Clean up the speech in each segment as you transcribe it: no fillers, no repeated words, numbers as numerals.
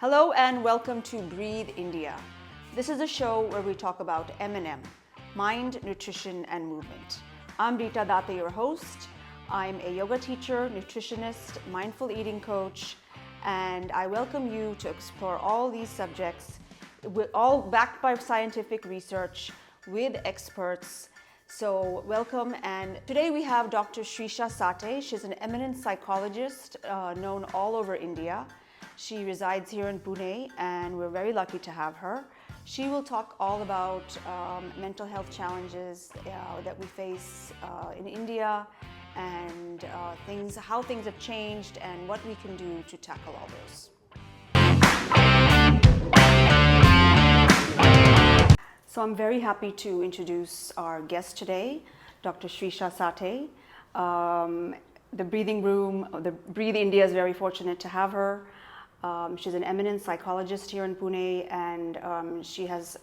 Hello and welcome to Breathe India. This is a show where we talk about M&M, mind, nutrition and movement. I'm Rita Date, your host. I'm a yoga teacher, nutritionist, mindful eating coach, and I welcome you to explore all these subjects, all backed by scientific research with experts. So welcome, and today we have Dr. Shirisha Sathe. She's an eminent psychologist known all over India. She resides here in Pune and we're very lucky to have her. She will talk all about mental health challenges that we face in India and how things have changed and what we can do to tackle all those. So I'm very happy to introduce our guest today, Dr. Shirisha Sathe. The Breathing Room, the Breathe India is very fortunate to have her. She's an eminent psychologist here in Pune, and she has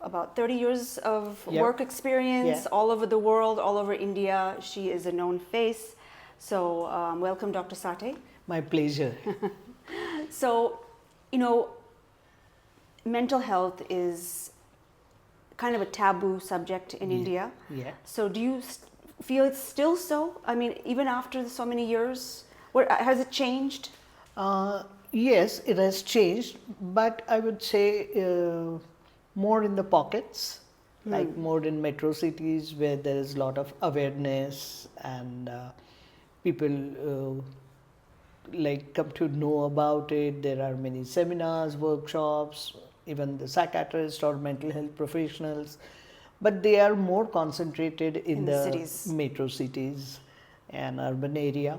about 30 years of work experience all over the world, all over India. She is a known face. So welcome, Dr. Sathe. My pleasure. So, mental health is kind of a taboo subject in India. Yeah. So do you feel it's still so? I mean, even after so many years, has it changed? Yes, it has changed, but I would say more in the pockets, like more in metro cities where there is a lot of awareness and people come to know about it. There are many seminars, workshops, even the psychiatrists or mental health professionals, but they are more concentrated in the cities. Metro cities and urban area.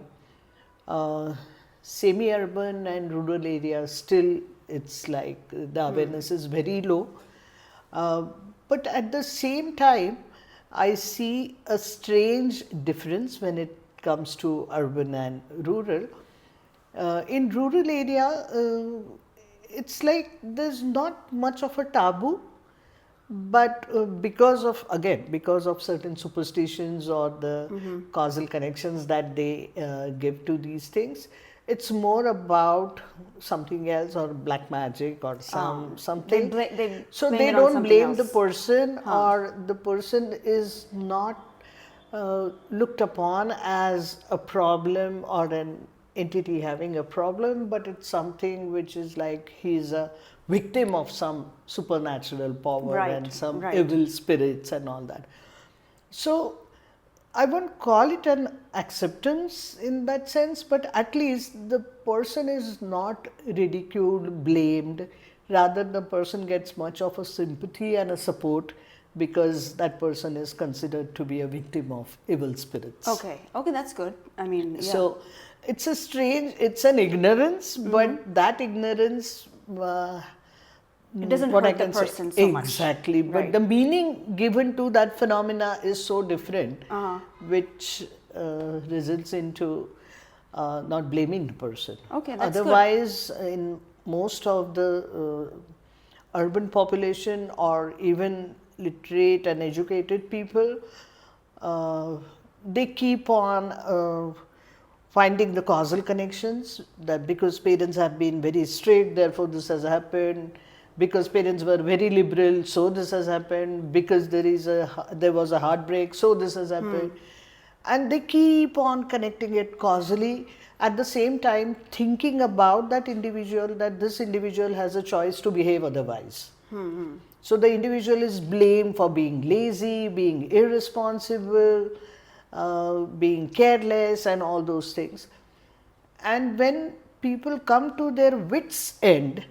Semi-urban and rural areas, still it's like the awareness is very low. But at the same time, I see a strange difference when it comes to urban and rural. In rural area, it's like there's not much of a taboo, but because of certain superstitions or the causal connections that they give to these things, it's more about something else or black magic or something. So they don't blame the person, or the person is not looked upon as a problem or an entity having a problem, but it's something which is like he's a victim of some supernatural power and some evil spirits and all that. So I won't call it an acceptance in that sense, but at least the person is not ridiculed, blamed. Rather, the person gets much of a sympathy and a support because that person is considered to be a victim of evil spirits. Okay, that's good. I mean, So it's an ignorance, but that ignorance, it doesn't hurt the person so much. Exactly, but the meaning given to that phenomena is so different, which results into not blaming the person. Okay, that's Otherwise, in most of the urban population or even literate and educated people, they keep on finding the causal connections, that because parents have been very strict, therefore this has happened. Because parents were very liberal, so this has happened. Because there was a heartbreak, so this has happened. And they keep on connecting it causally, at the same time thinking about that this individual has a choice to behave otherwise. So the individual is blamed for being lazy, being irresponsible, being careless and all those things. And when people come to their wits' end,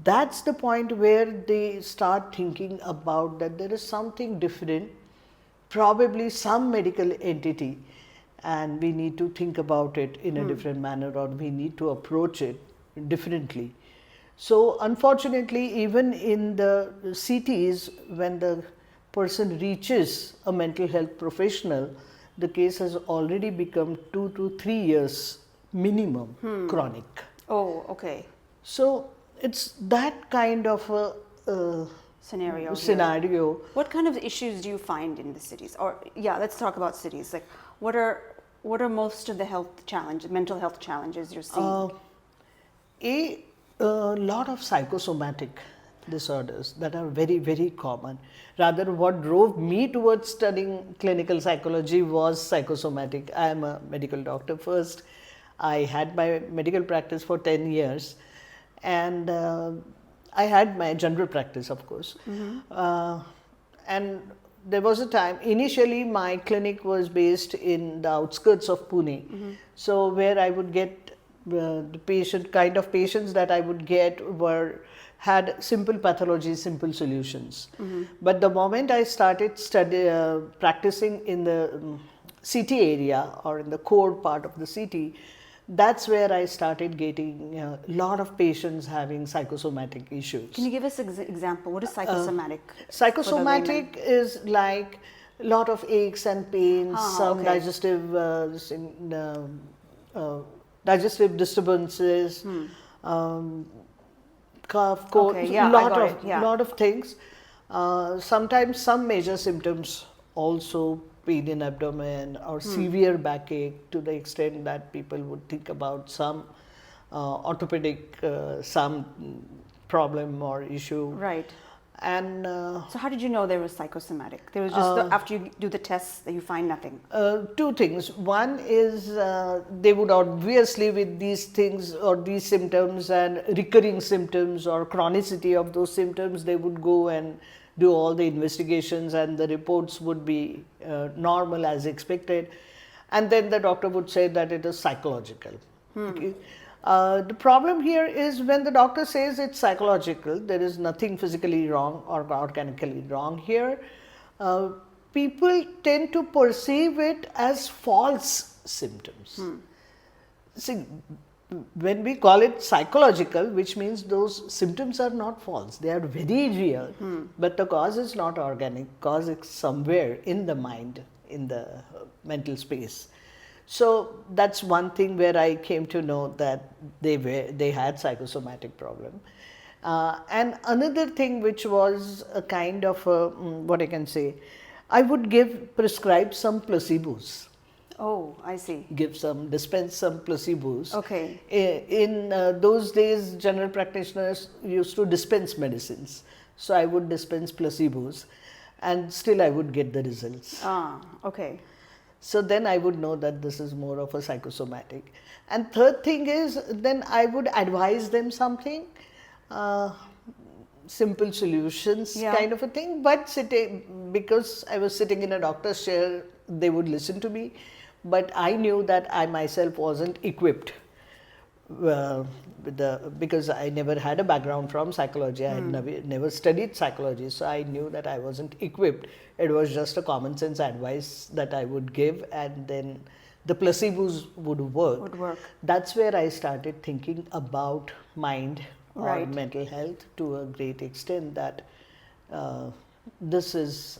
that's the point where they start thinking about that there is something different, probably some medical entity, and we need to think about it in a different manner, or we need to approach it differently. So unfortunately, even in the cities, when the person reaches a mental health professional, the case has already become 2 to 3 years minimum chronic. Oh, okay. So it's that kind of a scenario. What kind of issues do you find in the cities? Or let's talk about cities. Like, what are most of the mental health challenges you're seeing? A lot of psychosomatic disorders that are very, very common. Rather, what drove me towards studying clinical psychology was psychosomatic. I am a medical doctor first. I had my medical practice for 10 years, and I had my general practice, of course. And there was a time, initially my clinic was based in the outskirts of Pune. So where I would get the kind of patients that I would get had simple pathology, simple solutions. But the moment I started practicing in the city area or in the core part of the city, that's where I started getting a lot of patients having psychosomatic issues. Can you give us an example? What is psychosomatic? Psychosomatic is like a lot of aches and pains, some digestive disturbances, cough, cold, lot of things. Sometimes some major symptoms also, pain in abdomen or severe backache, to the extent that people would think about some orthopedic some problem or issue. Right. And so how did you know there was psychosomatic? There was just after you do the tests that you find nothing. Two things. One is they would obviously, with these things or these symptoms and recurring symptoms or chronicity of those symptoms, they would go and do all the investigations, and the reports would be normal as expected, and then the doctor would say that it is psychological. Okay. The problem here is when the doctor says it's psychological, there is nothing physically wrong or organically wrong here. People tend to perceive it as false symptoms. See, when we call it psychological, which means those symptoms are not false, they are very real, but the cause is not organic, cause is somewhere in the mind, in the mental space. So that's one thing where I came to know that they had psychosomatic problem. And another thing which was a kind of what I can say, I would prescribe some placebos. Oh, I see. Dispense some placebos. Okay. In those days, general practitioners used to dispense medicines. So I would dispense placebos, and still I would get the results. Okay. So then I would know that this is more of a psychosomatic. And third thing is, then I would advise them something, simple solutions kind of a thing. But because I was sitting in a doctor's chair, they would listen to me. But I knew that I myself wasn't equipped because I never had a background from psychology. I had never studied psychology, so I knew that I wasn't equipped. It was just a common sense advice that I would give, and then the placebos would work. That's where I started thinking about mind or mental health to a great extent, that this is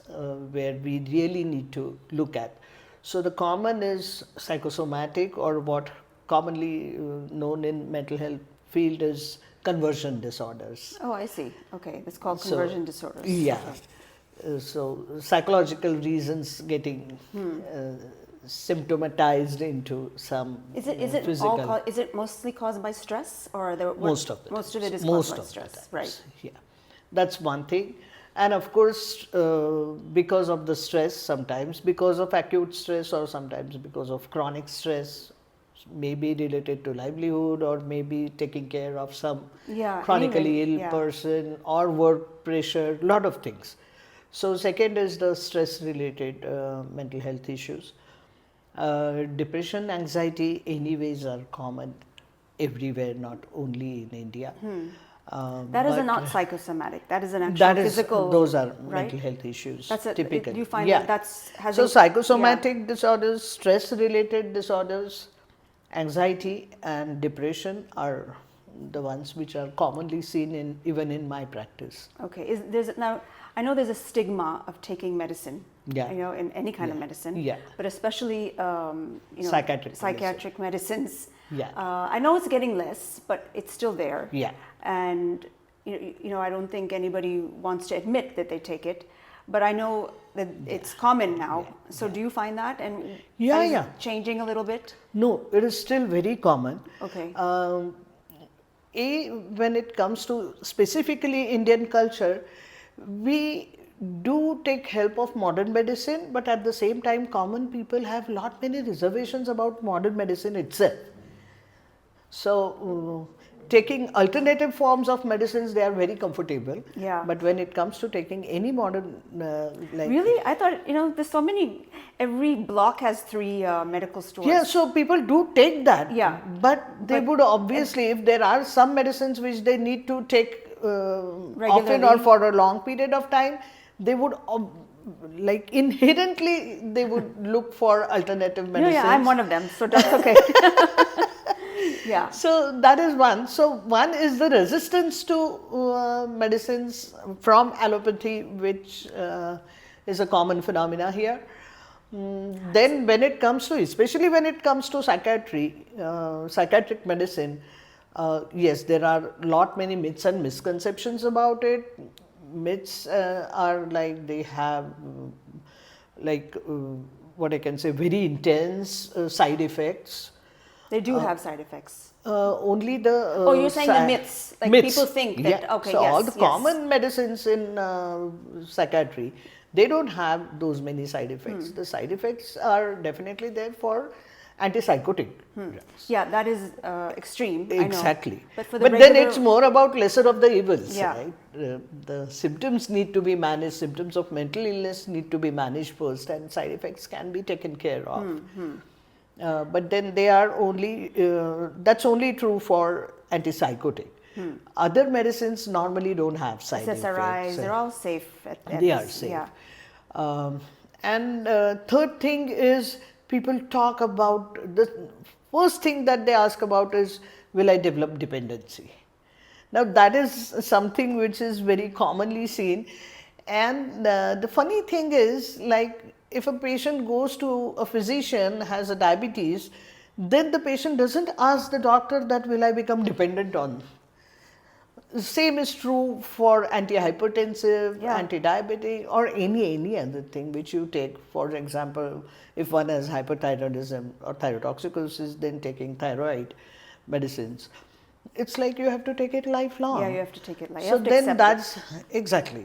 where we really need to look at. So the common is psychosomatic, or what commonly known in mental health field is conversion disorders. Oh, I see. Okay, it's called conversion disorders. Yeah. So psychological reasons getting symptomatized into some physical. Is it mostly caused by stress, or most of it is caused by stress? Right. Yeah, that's one thing. And of course, because of the stress, sometimes because of acute stress, or sometimes because of chronic stress, maybe related to livelihood, or maybe taking care of some chronically ill person, or work pressure, lot of things. So second is the stress related mental health issues. Depression, anxiety anyways are common everywhere, not only in India. That is not psychosomatic. That is an actual physical. Those are mental health issues. That's typically. Do you find that has so psychosomatic disorders, stress-related disorders, anxiety, and depression are the ones which are commonly seen even in my practice. Okay. Now, I know there's a stigma of taking medicine. Yeah. In any kind of medicine. Yeah. But especially psychiatric medicines. Yeah. I know it's getting less, but it's still there. Yeah. And I don't think anybody wants to admit that they take it, but I know that it's common now. So do you find that? And is it changing a little bit? No, it is still very common. Okay. when it comes to specifically Indian culture, we do take help of modern medicine, but at the same time, common people have lot many reservations about modern medicine itself. So, taking alternative forms of medicines, they are very comfortable. Yeah. But when it comes to taking any modern, Really? I thought, there's so many, every block has 3 medical stores. Yeah, so people do take that. Yeah. But they would obviously, if there are some medicines which they need to take often Regularly. or for a long period of time, they would inherently they would look for alternative medicines. Yeah, I'm one of them, so that's okay. Yeah. So that is one. So one is the resistance to medicines from allopathy, which is a common phenomena here. Then when it comes to, especially when it comes to psychiatry, psychiatric medicine, yes, there are many myths and misconceptions about it. Myths are like they have what I can say, very intense side effects. They do have side effects. Only the you're saying the myths, like myths. people think that, Yeah. okay, so yes, all the yes. common medicines in psychiatry, they don't have those many side effects. The side effects are definitely there for antipsychotic drugs. Yeah, that is extreme. Exactly. I know. But for But then it's more about lesser of the evils, Yeah. right? The symptoms need to be managed, symptoms of mental illness need to be managed first, and side effects can be taken care of. But then they are only, that's only true for antipsychotic. Other medicines normally don't have side SSRIs, effects. they're all safe. They are safe. Yeah. And third thing is, people talk about, the first thing that they ask about is, will I develop dependency? Now that is something which is very commonly seen, and the funny thing is, like, if a patient goes to a physician, has a diabetes, then the patient doesn't ask the doctor that will I become dependent on. Same is true for antihypertensive, anti-diabetic, or any other thing which you take. For example, if one has hyperthyroidism or thyrotoxicosis, then taking thyroid medicines. It's like you have to take it lifelong. Yeah, you have to take it lifelong. So then that's exactly.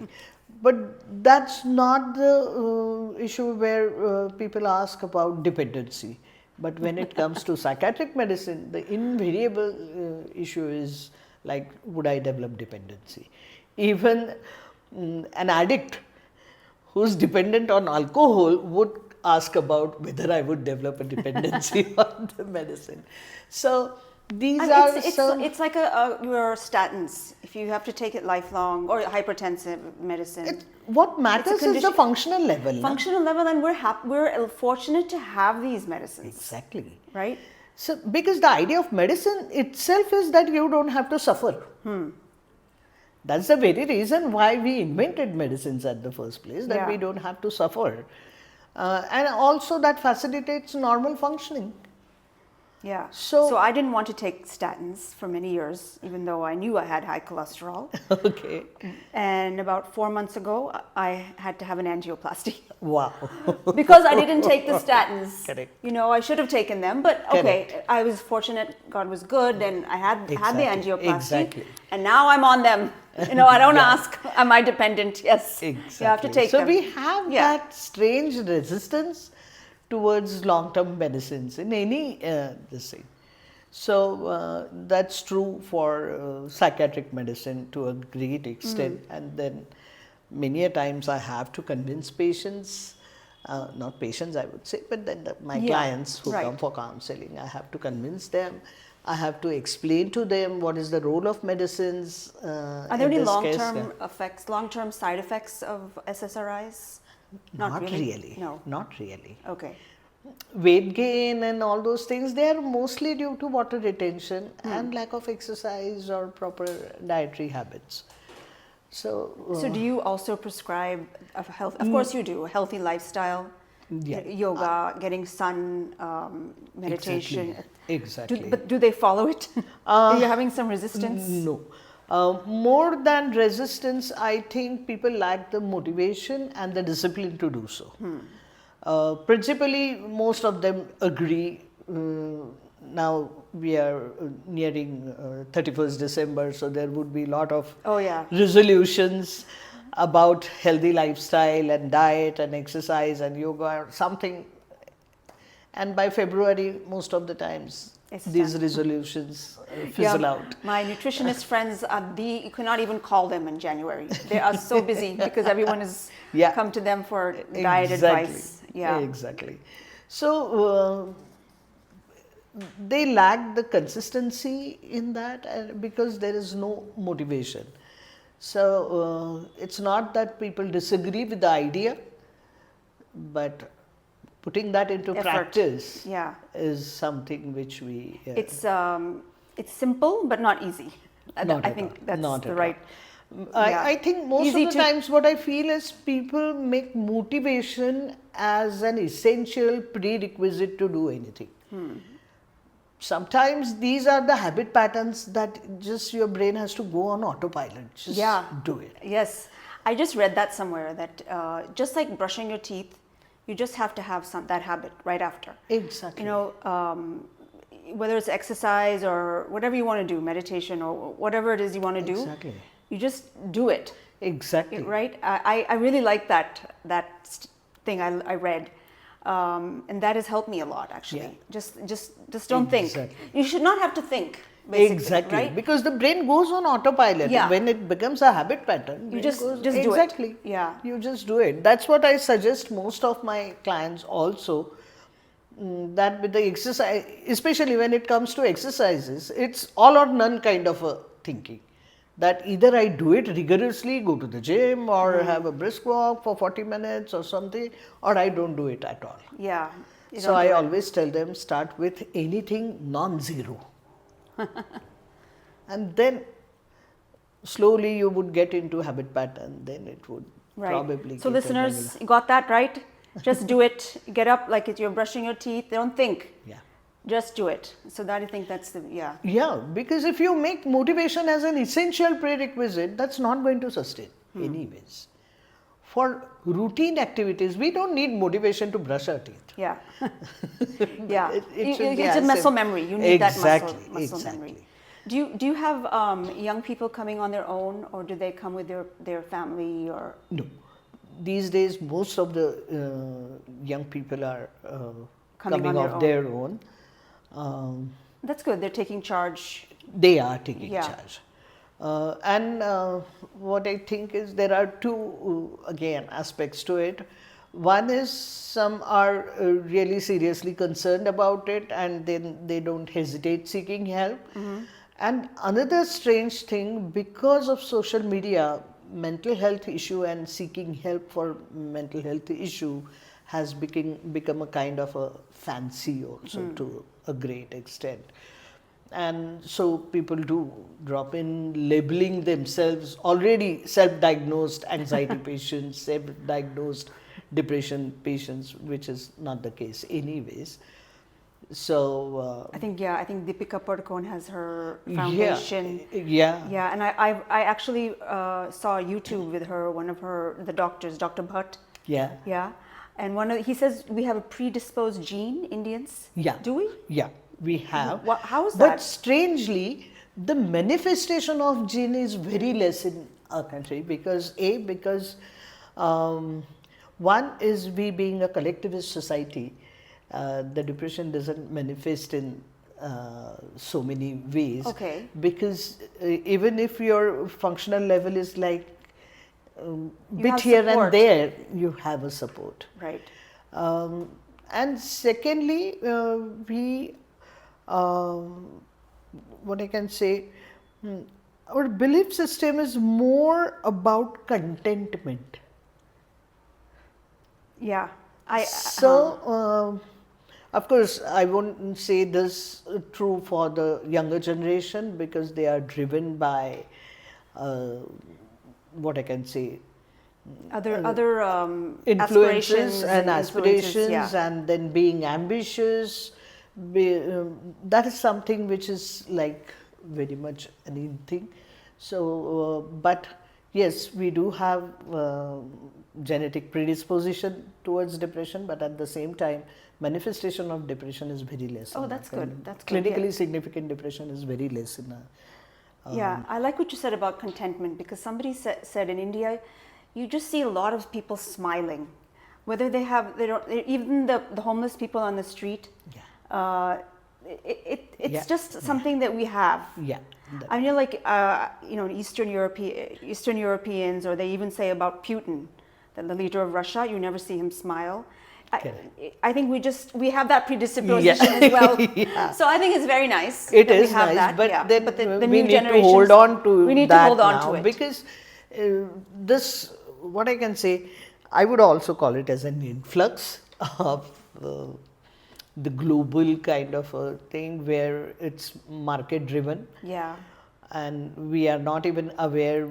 But that's not the issue where people ask about dependency. But when it comes to psychiatric medicine, the invariable issue is like, would I develop dependency? Even an addict who's dependent on alcohol would ask about whether I would develop a dependency on the medicine. So these are it's like your statins. If you have to take it lifelong, or hypertensive medicine. What matters is the functional level. Functional level, and we're fortunate to have these medicines. Exactly. Right? So, because the idea of medicine itself is that you don't have to suffer. That's the very reason why we invented medicines at the first place, that we don't have to suffer. And also that facilitates normal functioning. Yeah. So I didn't want to take statins for many years, even though I knew I had high cholesterol. Okay. And about 4 months ago, I had to have an angioplasty. Wow. Because I didn't take the statins. Correct. I should have taken them, but okay, I was fortunate, God was good, and I had the angioplasty. Exactly. And now I'm on them. I don't ask, am I dependent? Yes. Exactly. You have to take them. So we have that strange resistance towards long-term medicines in any this thing. So that's true for psychiatric medicine to a great extent. And then many a times I have to convince patients, not patients I would say, but then my clients who come for counseling, I have to convince them. I have to explain to them what is the role of medicines. Are there any long-term effects, long-term side effects of SSRIs? Not really. No. Not really. Okay. Weight gain and all those things, they are mostly due to water retention and lack of exercise or proper dietary habits. So do you also prescribe of health? Of course you do. A healthy lifestyle, yoga, getting sun, meditation. Exactly. But do they follow it? Are you having some resistance? No. More than resistance, I think people lack the motivation and the discipline to do so. Principally, most of them agree now we are nearing 31st December, so there would be a lot of Oh, yeah. resolutions about healthy lifestyle and diet and exercise and yoga or something. And by February, most of the times, It's these done. resolutions fizzle Yeah, out. my nutritionist friends, you cannot even call them in January. They are so busy because everyone has Yeah. come to them for diet Exactly. advice. Yeah. Exactly. So they lack the consistency in that because there is no motivation. So it's not that people disagree with the idea, but putting that into Effort. practice Yeah. is something which we It's simple but not easy. Not I at think all. that's Not the at right. I think most Easy of the to- times what I feel is people make motivation as an essential prerequisite to do anything. Sometimes these are the habit patterns that just your brain has to go on autopilot. Just Yeah. do it. Yes. I just read that somewhere that just like brushing your teeth, you just have to have that habit right after. Exactly. You know, whether it's exercise or whatever you want to do, meditation or whatever it is you want to do, Exactly. you just do it. Exactly. Right? I really like that thing I read. And that has helped me a lot, actually. Yeah. Just don't think. Exactly. You should not have to think. Basically, Exactly. right? Because the brain goes on autopilot. Yeah. When it becomes a habit pattern, You brain just goes, do it. exactly. Yeah. You just do it. That's what I suggest most of my clients also. That with the exercise, especially when it comes to exercises, it's all or none kind of a thinking. That either I do it rigorously, go to the gym or have a brisk walk for 40 minutes or something, or I don't do it at all. Yeah. You So don't I do it. always tell them start with anything non-zero. And then slowly you would get into habit pattern, then it would Right. probably So get a listeners, you got that right? Just do it. Get up like you're brushing your teeth. Don't think. regular- Yeah. Just do it. So that I think that's the, yeah. Yeah, because if you make motivation as an essential prerequisite, that's not going to sustain anyways. For routine activities, we don't need motivation to brush our teeth. Yeah. Yeah. It should be It's a as muscle simple. memory. You need Exactly, that muscle memory. exactly. Do you have young people coming on their own, or do they come with their family, or No. These days, most of the young people are Coming coming on of their their own. that's good. They're taking charge. They are taking Yeah. charge. And what I think is there are two, again, aspects to it. One is some are really seriously concerned about it and then they don't hesitate seeking help. And another strange thing, because of social media, mental health issue and seeking help for mental health issue has become a kind of a fancy also to a great extent. And so people do drop in labeling themselves already self-diagnosed anxiety patients, self-diagnosed depression patients, which is not the case anyways. So I think Deepika Padukone has her foundation. yeah. Yeah, and I actually saw YouTube with her, one of the doctors, Dr. Bhatt. Yeah. Yeah, and he says we have a predisposed gene, Indians. Yeah. Do we? Yeah, we have. How is But that? strangely, the manifestation of gene is very less in our country because one is we being a collectivist society, the depression doesn't manifest in so many ways. Okay. Because even if your functional level is like bit have here support. and there, you have a support. Right. And secondly, what I can say, our belief system is more about contentment. Yeah. So, of course, I won't say this true for the younger generation because they are driven by what I can say, other influences and aspirations yeah. and then being ambitious. That is something which is like very much an in thing. So, but Yes, we do have genetic predisposition towards depression, but at the same time, manifestation of depression is very less. Oh, in that's our good. country. That's good. Clinically Yeah. significant depression is very less in our. Yeah, I like what you said about contentment, because somebody said in India, you just see a lot of people smiling, whether they don't, even the homeless people on the street. Yeah. It's Yeah. just something that we have. Yeah. I mean, like Eastern Europeans, or they even say about Putin, the leader of Russia, you never see him smile. I think we have that predisposition as well. Yeah. So I think it's very nice. It that is we have nice, that. but yeah. then the we new need to hold generations, on to we need that to hold on now, to it. because this, what I can say, I would also call it as an influx of the global kind of a thing where it's market driven. Yeah. And we are not even aware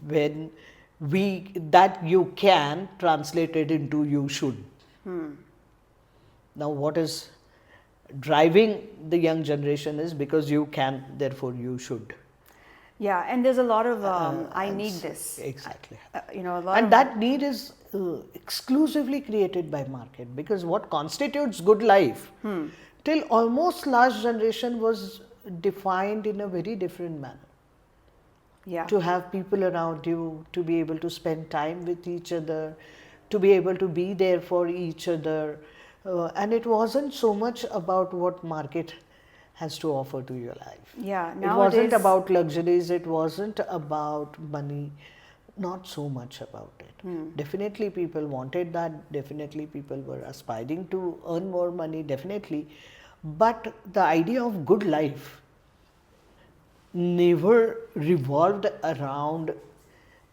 when that you can translate it into you should. Now what is driving the young generation is because you can, therefore you should. Yeah, and there's a lot of I need this. Exactly. A lot And of that need is exclusively created by market, because what constitutes good life till almost last generation was defined in a very different manner. yeah. To have people around you, to be able to spend time with each other, to be able to be there for each other. And it wasn't so much about what market has to offer to your life. Yeah, It wasn't nowadays- about luxuries, it wasn't about money, not so much about it. Definitely people wanted that, definitely people were aspiring to earn more money, definitely. But the idea of good life never revolved around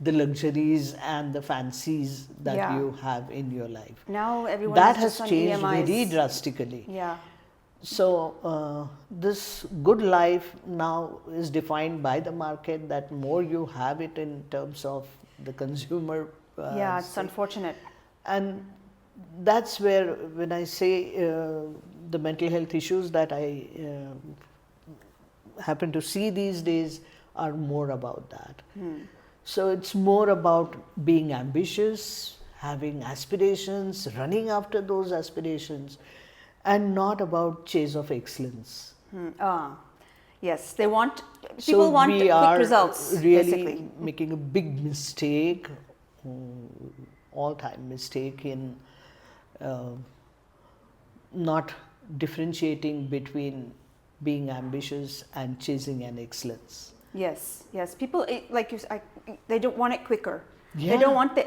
the luxuries and the fancies that Yeah. you have in your life. Now everyone That is has just on changed EMIs. very drastically. Yeah. So this good life now is defined by the market, that more you have it in terms of the consumer. Yeah, it's unfortunate. And that's where, when I say the mental health issues that I happen to see these days are more about that. So it's more about being ambitious, having aspirations, running after those aspirations, and not about chase of excellence. Yes, people want we quick are results, really basically. making a big mistake, all-time mistake in not differentiating between being ambitious and chasing an excellence. Yes, yes. People, like you said, they don't want it quicker. Yeah. They don't want the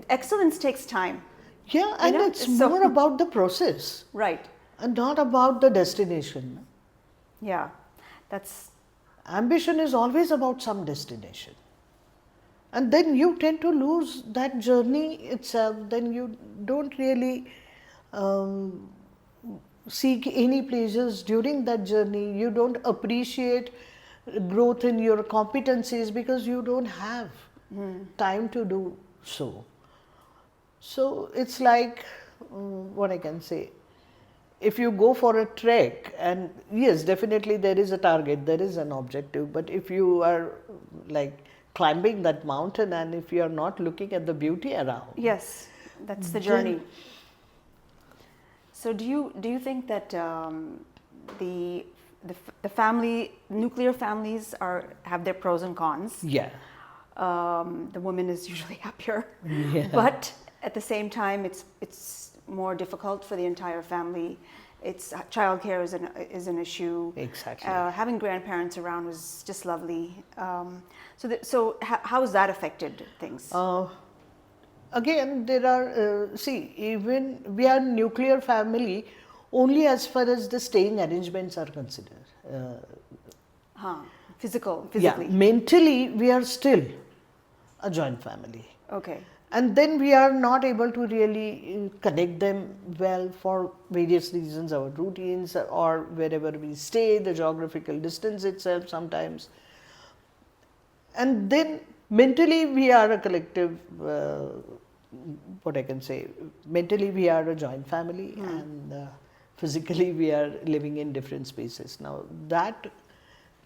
excellence takes time. Yeah, and know, it's so- more about the process Right. and not about the destination. Yeah. That's Ambition is always about some destination. And then you tend to lose that journey itself, then you don't really seek any pleasures during that journey. You don't appreciate growth in your competencies because you don't have time to do so. So it's like, what I can say, if you go for a trek, and yes, definitely there is a target, there is an objective, but if you are like climbing that mountain and if you are not looking at the beauty around, yes, that's the journey. So do you think that the nuclear families have their pros and cons? yeah, The woman is usually happier, Yeah. but at the same time, it's more difficult for the entire family. Childcare is an issue. Exactly. Having grandparents around was just lovely. So how has that affected things? Again, there are, even we are nuclear family only as far as the staying arrangements are considered. Physically. Yeah, mentally we are still a joint family. Okay. And then we are not able to really connect them well for various reasons, our routines or wherever we stay, the geographical distance itself sometimes. And then mentally we are a collective, what I can say, mentally we are a joint family and physically we are living in different spaces. Now that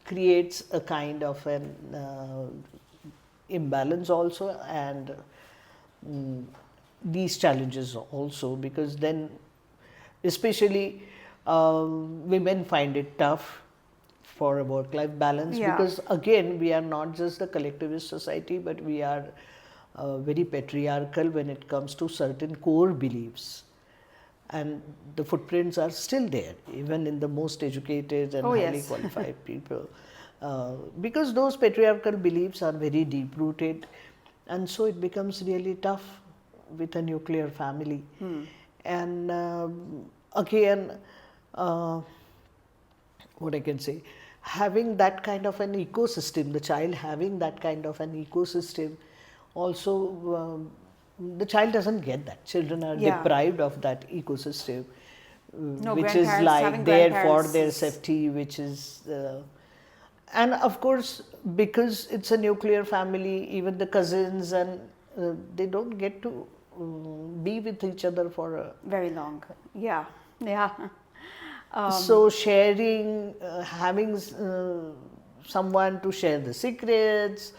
creates a kind of an imbalance also, and these challenges also, because then especially women find it tough for a work-life balance, Yeah. because again we are not just a collectivist society, but we are very patriarchal when it comes to certain core beliefs, and the footprints are still there even in the most educated and Oh, highly yes. qualified people, because those patriarchal beliefs are very deep rooted, and so it becomes really tough with a nuclear family. And again, what I can say, having that kind of an ecosystem, the child having that kind of an ecosystem, also the child doesn't get that. Children are Yeah. deprived of that ecosystem, No, which is grandparents- like having there for grandparents their is- safety, which is, and of course, because it's a nuclear family, even the cousins and they don't get to be with each other for a. Very long. Yeah. Yeah. So sharing, having someone to share the secrets,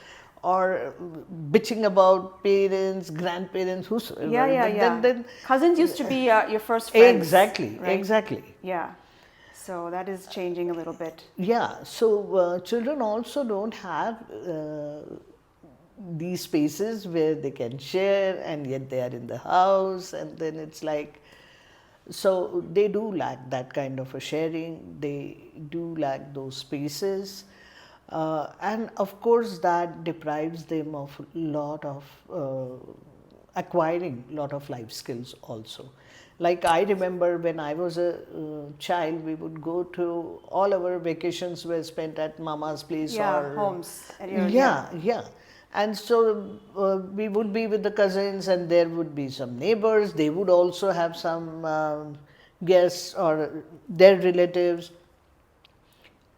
or bitching about parents, grandparents, whosoever. Yeah, yeah, but yeah. Then Cousins used to be your first friends. exactly, right? exactly. Yeah. So that is changing a little bit. Yeah. So children also don't have these spaces where they can share, and yet they are in the house, and then it's like. So they do lack that kind of a sharing, they do lack those spaces, and of course that deprives them of a lot of acquiring a lot of life skills also. Like I remember when I was a child, we would go to, all our vacations were spent at mama's place, Yeah, or homes. At your- yeah. And so we would be with the cousins, and there would be some neighbors. They would also have some guests or their relatives.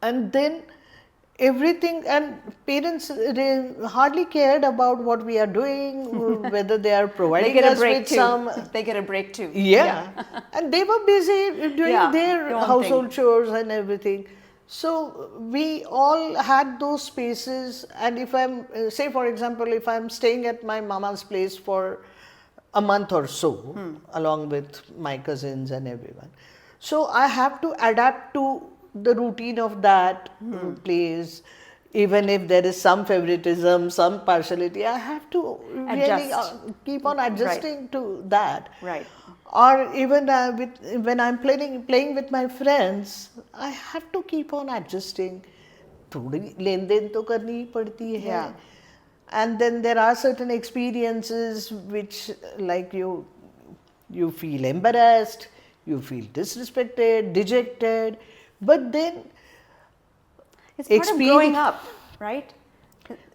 And then everything, and parents they hardly cared about what we are doing, whether they are They providing get a us break with too. some. They get a break too. Yeah. And they were busy doing Yeah, their their own household chores and everything. So we all had those spaces, and if I'm, say for example, if I'm staying at my mama's place for a month or so, along with my cousins and everyone, so I have to adapt to the routine of that place. Even if there is some favoritism, some partiality, I have to really Adjust. keep on adjusting to that. Right. Or even when I'm playing with my friends, I have to keep on adjusting. थोड़ी लेन then तो करनी ही पड़ती है. Yeah. And then there are certain experiences which, like you feel embarrassed, you feel disrespected, dejected, but then It's part of growing up, right?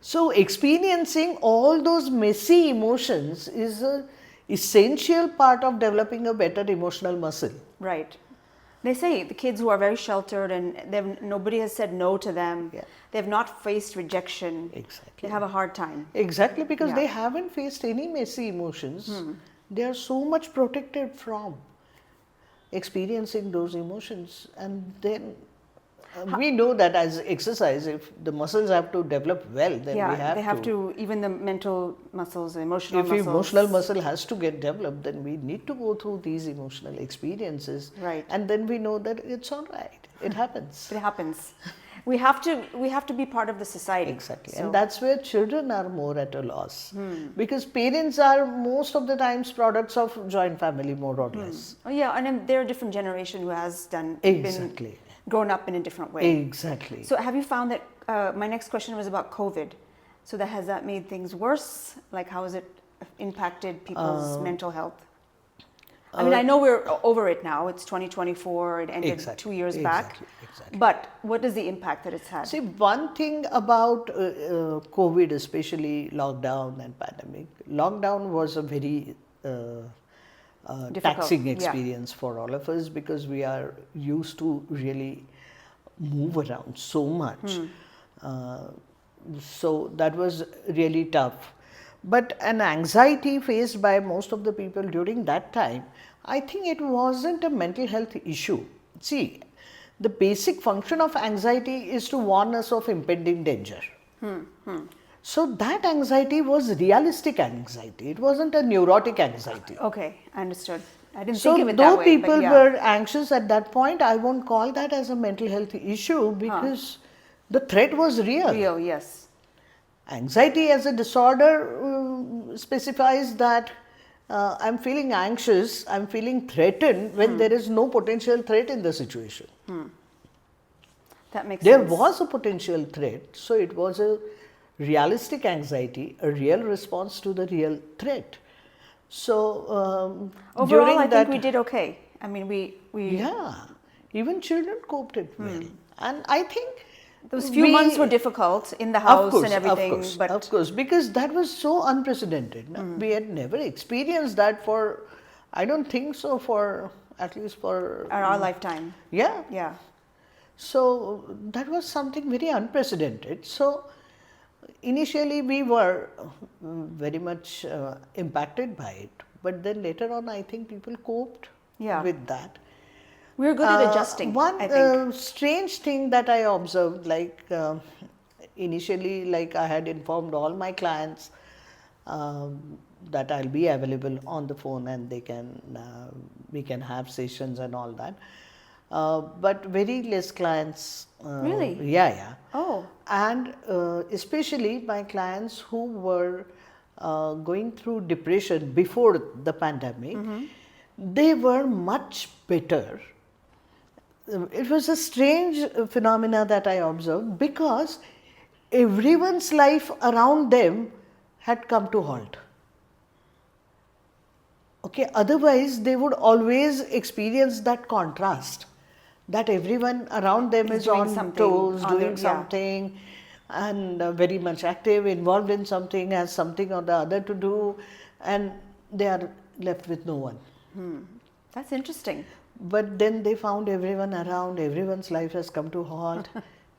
so experiencing all those messy emotions is an essential part of developing a better emotional muscle. Right. They say the kids who are very sheltered and nobody has said no to them, Yeah. they've not faced rejection, Exactly. they have a hard time. Exactly, because Yeah. they haven't faced any messy emotions. They are so much protected from experiencing those emotions. And then we know that as exercise, if the muscles have to develop well, then Yeah, we they have to, even the mental muscles, the emotional If muscles. emotional muscle has to get developed, then we need to go through these emotional experiences. Right. And then we know that it's all right. It happens. It happens. We have to be part of the society. Exactly. So- And that's where children are more at a loss. Because parents are most of the times products of joint family, more or less. Oh yeah, and then they're a different generation who has Exactly. been grown up in a different way. Exactly. So have you found that, my next question was about COVID. So has that made things worse? Like how has it impacted people's mental health? I mean, I know we're over it now. It's 2024. It ended Exactly, 2 years back. exactly. But what is the impact that it's had? See, one thing about COVID, especially lockdown and pandemic, lockdown was a very Difficult, taxing yeah. experience for all of us, because we are used to really move around so much. So that was really tough. But an anxiety faced by most of the people during that time, I think it wasn't a mental health issue. See, the basic function of anxiety is to warn us of impending danger. So that anxiety was realistic anxiety. It wasn't a neurotic anxiety. Okay, I understood. I didn't So think of it that though way. people but yeah. were anxious at that point, I won't call that as a mental health issue because the threat was real. Real, yes. Anxiety as a disorder specifies that I'm feeling anxious, I'm feeling threatened when there is no potential threat in the situation. That makes There sense. was a potential threat, so it was a realistic anxiety, a real response to the real threat. So Overall, during I that, think we did okay. I mean, we yeah, even children coped it well, and I think those few months were difficult in the house and everything. Of course, because that was so unprecedented. No? We had never experienced that for, I don't think so, for at least for our lifetime. Yeah. Yeah. So that was something very unprecedented. So initially we were very much impacted by it, but then later on I think people coped with that. We were good at adjusting. One I think. strange thing that I observed, like initially, like I had informed all my clients that I'll be available on the phone and they can we can have sessions and all that. But very less clients. Really? Yeah. Oh. And especially my clients who were going through depression before the pandemic, they were much better. It was a strange phenomena that I observed because everyone's life around them had come to halt. Okay, otherwise they would always experience that contrast, that everyone around them is on toes, doing something, and very much active, involved in something, has something or the other to do, and they are left with no one. That's interesting. But then they found everyone around, everyone's life has come to halt,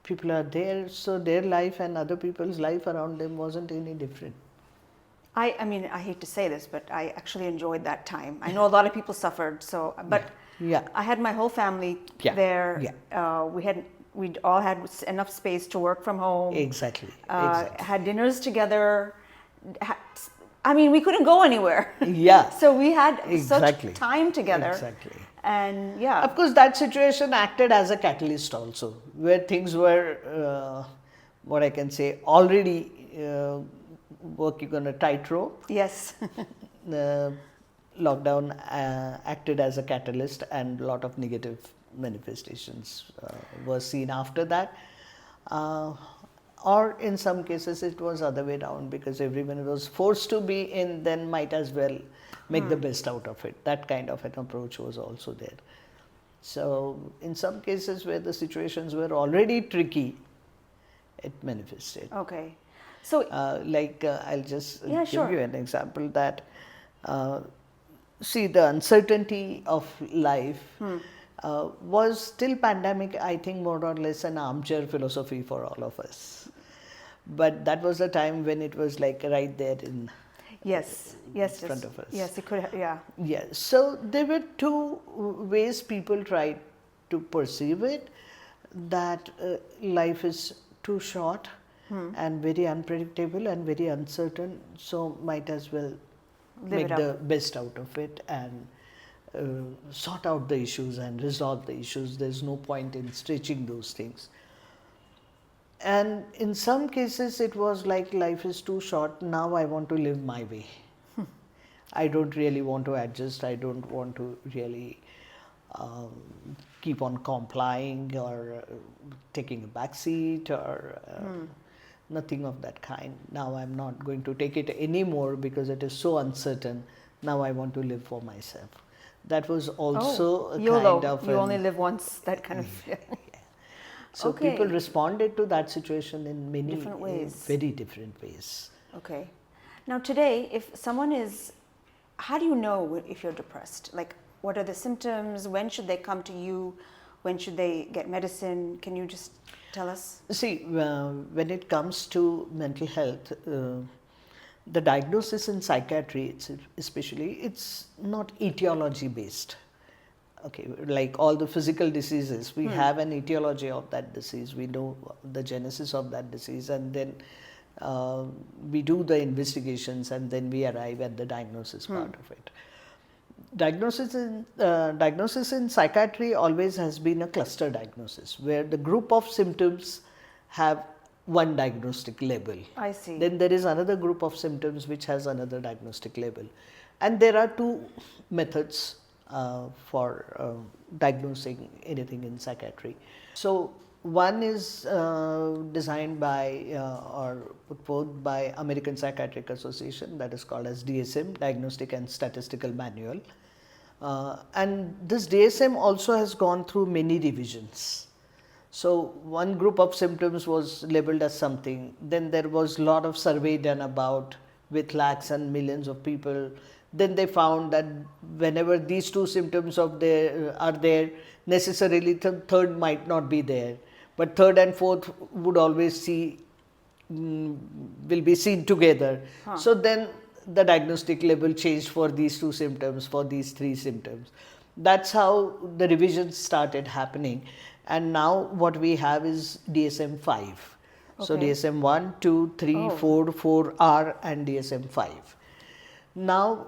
people are there, so their life and other people's life around them wasn't any different. I mean, I hate to say this, but I actually enjoyed that time. I know a lot of people suffered, so, but I had my whole family there. We'd all had enough space to work from home. Exactly. Had dinners together. I mean, we couldn't go anywhere. Yeah. So we had such time together. Exactly. And of course, that situation acted as a catalyst also, where things were, what I can say, already working on a tightrope. Yes. The lockdown acted as a catalyst, and a lot of negative manifestations were seen after that. Or in some cases it was other way down, because everyone was forced to be in, then might as well make the best out of it. That kind of an approach was also there. So in some cases where the situations were already tricky, it manifested. Okay. So I'll just give you an example that see, the uncertainty of life was till pandemic, I think, more or less an armchair philosophy for all of us. But that was a time when it was like right there in front of us. Yes, it could have, Yeah. So there were two ways people tried to perceive it, that life is too short and very unpredictable and very uncertain, so might as well make the best out of it and sort out the issues and resolve the issues. There's no point in stretching those things. And in some cases it was like, life is too short, now I want to live my way. I don't really want to adjust, I don't want to really keep on complying or taking a back seat or nothing of that kind. Now I'm not going to take it anymore because it is so uncertain. Now I want to live for myself. That was also a YOLO. kind of... You only live once, that kind of... So people responded to that situation in many different ways. Very different ways. Okay. Now today, if someone is... How do you know if you're depressed? Like, what are the symptoms? When should they come to you? When should they get medicine? Can you just tell us? See, when it comes to mental health, the diagnosis in psychiatry, especially, it's not etiology based. Okay, like all the physical diseases, we have an etiology of that disease. We know the genesis of that disease, and then we do the investigations, and then we arrive at the diagnosis part of it. Diagnosis in psychiatry always has been a cluster diagnosis, where the group of symptoms have one diagnostic label. I see. Then there is another group of symptoms which has another diagnostic label. And there are two methods for diagnosing anything in psychiatry. So one is designed by or put forth by American Psychiatric Association, that is called as DSM, Diagnostic and Statistical Manual. And this DSM also has gone through many revisions. So one group of symptoms was labeled as something, then there was a lot of survey done about with lakhs and millions of people. Then they found that whenever these two symptoms are there, necessarily third might not be there, but third and fourth would always will be seen together. So then the diagnostic label changed for these two symptoms, for these three symptoms. That's how the revisions started happening. And now what we have is DSM-5. So Okay. DSM-1, 2, 3, 4, 4R and DSM-5. Now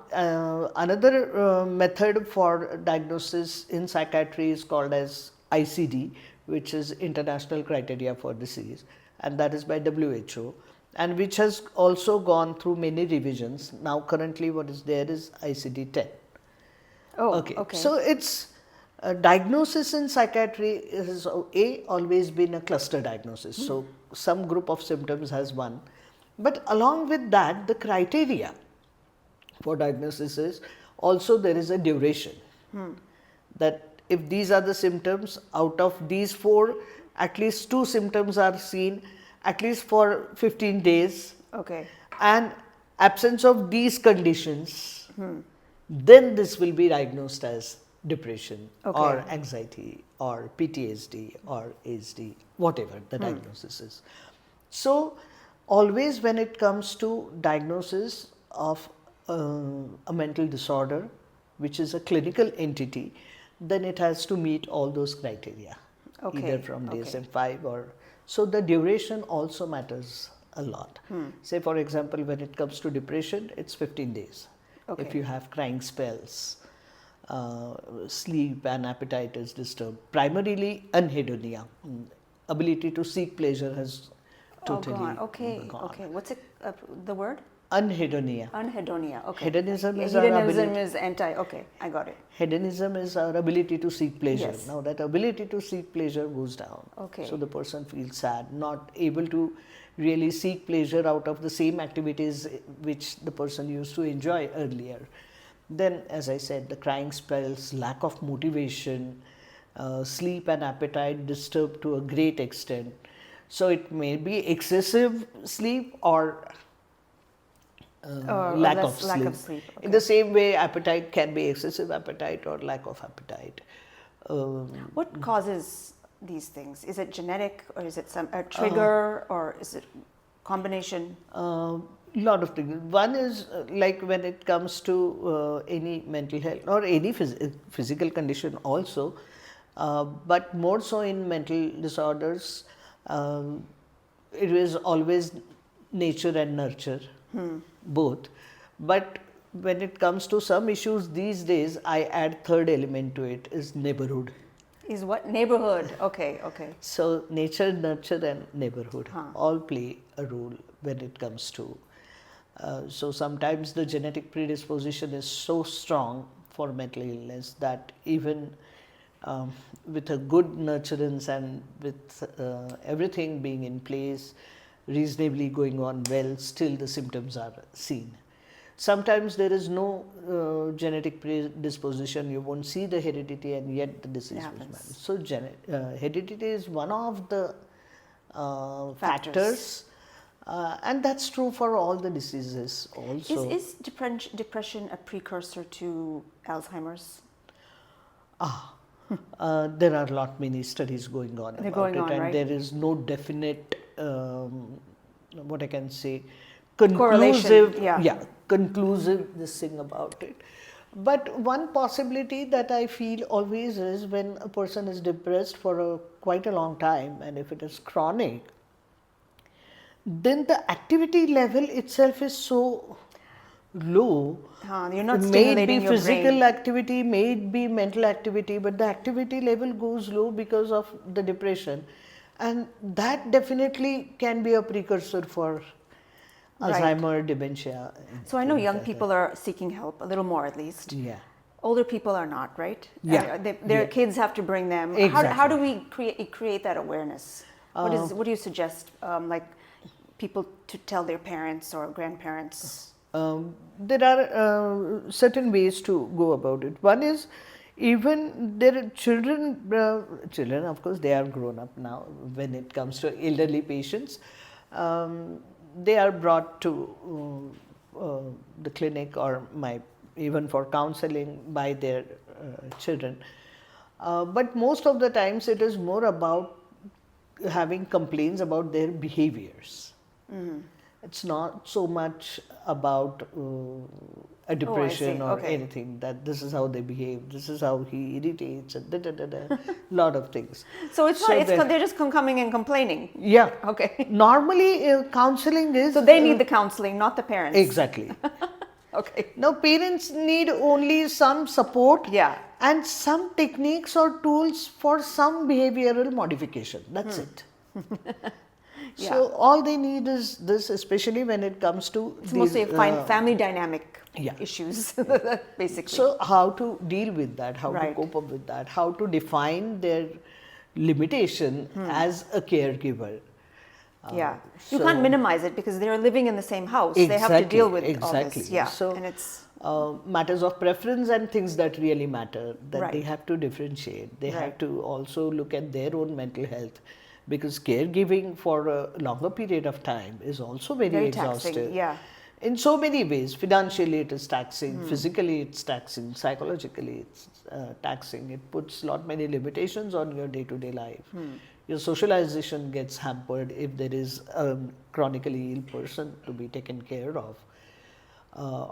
another method for diagnosis in psychiatry is called as ICD, which is International Criteria for Disease, and that is by WHO, and which has also gone through many revisions. Now currently what is there is ICD-10. Oh, Okay. okay. So it's diagnosis in psychiatry has always been a cluster diagnosis. So some group of symptoms has one, but along with that, the criteria for diagnosis is also there is a duration. That if these are the symptoms, out of these 4, at least 2 symptoms are seen at least for 15 days. Okay. And absence of these conditions, then this will be diagnosed as depression or anxiety or PTSD or ASD, whatever the diagnosis is. So always when it comes to diagnosis of a mental disorder, which is a clinical entity, then it has to meet all those criteria, either from DSM-5 or... So the duration also matters a lot. Say for example, when it comes to depression, it's 15 days. If you have crying spells, sleep and appetite is disturbed, primarily anhedonia, ability to seek pleasure has totally gone. Okay. gone. Okay. What's it? The word? Anhedonia. Anhedonia. Okay. Hedonism is our Hedonism ability. is anti. Okay, I got it. Hedonism is our ability to seek pleasure. Yes. Now that ability to seek pleasure goes down. Okay. So the person feels sad, not able to really seek pleasure out of the same activities which the person used to enjoy earlier. Then, as I said, the crying spells, lack of motivation, sleep and appetite disturbed to a great extent. So it may be excessive sleep or lack of sleep. In the same way, appetite can be excessive appetite or lack of appetite. What causes these things? Is it genetic, or is it a trigger, or is it combination? Lot of things. One is like when it comes to any mental health or any physical condition also, but more so in mental disorders, it is always nature and nurture, both. But when it comes to some issues these days, I add third element to it, is neighborhood. Is what? Neighborhood. Okay, okay. So nature, nurture and neighborhood all play a role when it comes to... so sometimes the genetic predisposition is so strong for mental illness that even with a good nurturance and with everything being in place, reasonably going on well, still the symptoms are seen. Sometimes there is no genetic predisposition, you won't see the heredity, and yet the disease was managed. So heredity is one of the factors. And that's true for all the diseases also. Is depression a precursor to Alzheimer's? There are many studies going on about it, and right? there is no definite, what I can say, Correlation, conclusive this thing about it. But one possibility that I feel always is when a person is depressed for quite a long time, and if it is chronic, then the activity level itself is so low. You're not It may stimulating be your physical brain. activity, may it be mental activity, but the activity level goes low because of the depression. And that definitely can be a precursor for Right. Alzheimer, dementia. So I know things young like people are seeking help, a little more at least. that. Yeah. Older people are not, right? Yeah. Their Yeah. kids have to bring them. Exactly. How do we create that awareness? What do you suggest, like people to tell their parents or grandparents? There are certain ways to go about it. One is, even there are children of course they are grown up now. When it comes to elderly patients, they are brought to the clinic or even for counseling by their children. But most of the times it is more about having complaints about their behaviors. It's not so much about a depression or Okay. anything, that this is how they behave, this is how he irritates, and lot of things. So it's not. that- They're just coming and complaining. Yeah. Okay. Normally, counseling is. So they need the counseling, not the parents. Exactly. Okay. Now, parents need only some support. Yeah. And some techniques or tools for some behavioral modification. That's it. Yeah. So all they need is this, especially when it comes to It's mostly family dynamic yeah. issues, basically. So how to deal with that, how Right. to cope up with that, how to define their limitation as a caregiver. Yeah, you so- can't minimize it because they're living in the same house. They have to deal with all exactly. this. Yeah, So, and it's matters of preference and things that really matter, that they Right. have to differentiate. They Right. have to also look at their own mental health, because caregiving for a longer period of time is also very, very exhausting. taxing. Yeah, In so many ways. Financially it is taxing, physically it's taxing, psychologically it's taxing. It puts lot many limitations on your day-to-day life. Your socialization gets hampered if there is a chronically ill person to be taken care of.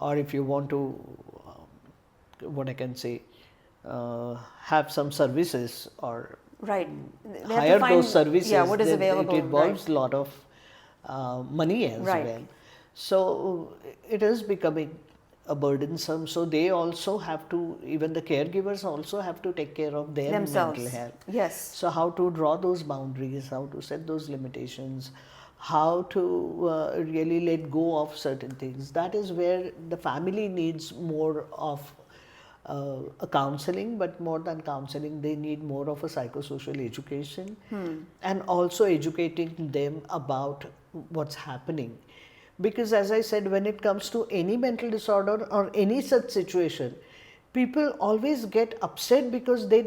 Or if you want to, what I can say, have some services or right. They have to hire find- those services, Yeah, what is then available? it involves right. a lot of money as Right. well. So it is becoming a burdensome. So they also have to, even the caregivers also have to take care of their Themselves. mental health. Yes. So how to draw those boundaries, how to set those limitations, how to really let go of certain things. That is where the family needs more of a counseling, but more than counseling, they need more of a psychosocial education and also educating them about what's happening. Because as I said, when it comes to any mental disorder or any such situation, people always get upset because they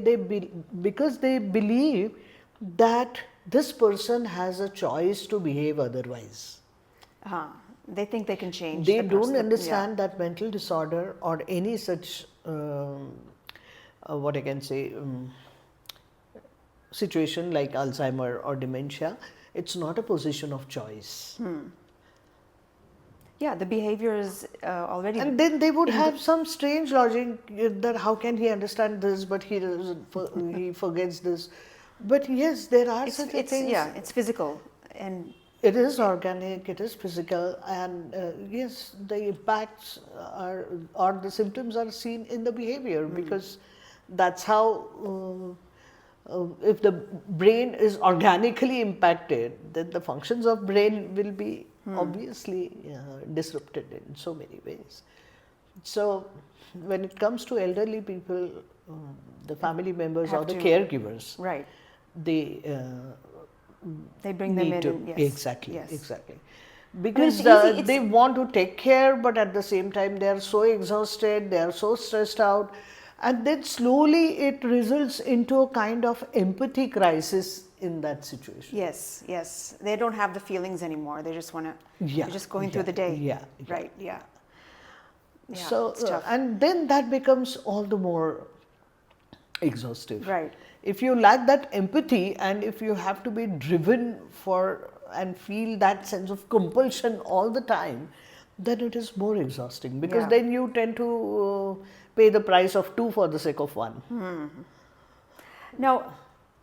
believe that this person has a choice to behave otherwise. They think they can change. They the don't person. understand that mental disorder or any such, what I can say, situation like Alzheimer or dementia, it's not a position of choice. Yeah, the behavior is already. And then they would have some strange logic that how can he understand this, but he doesn't, he forgets this. But yes, there are such things. Yeah, it's physical and It is organic, it is physical, and yes, the impacts are, or the symptoms are seen in the behavior, because that's how, if the brain is organically impacted, then the functions of brain will be obviously disrupted in so many ways. So when it comes to elderly people, the family members Have or the to- caregivers, right. they They bring them need in. to, And, yes. exactly, Yes. exactly. Because it's easy, it's- they want to take care, but at the same time they are so exhausted, they are so stressed out, and then slowly it results into a kind of empathy crisis in that situation. Yes, yes. They don't have the feelings anymore. They just want to. Yeah, They're just going through the day. yeah, yeah. Right. Yeah. Yeah. So it's tough. and then that becomes all the more exhaustive. Right. If you lack that empathy, and if you have to be driven for and feel that sense of compulsion all the time, then it is more exhausting, because Yeah. then you tend to pay the price of two for the sake of one. Now,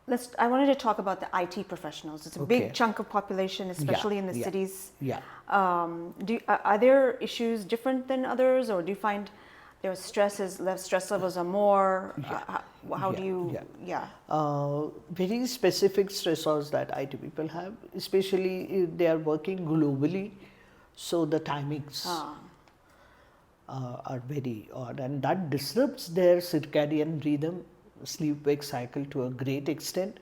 I wanted to talk about the IT professionals. It's a Okay. big chunk of population, especially in the cities. Yeah. Are there issues different than others, or do you find their stress levels are more? How do you? Very specific stressors that IT people have, especially if they are working globally, so the timings are very odd, and that disrupts their circadian rhythm, sleep-wake cycle to a great extent.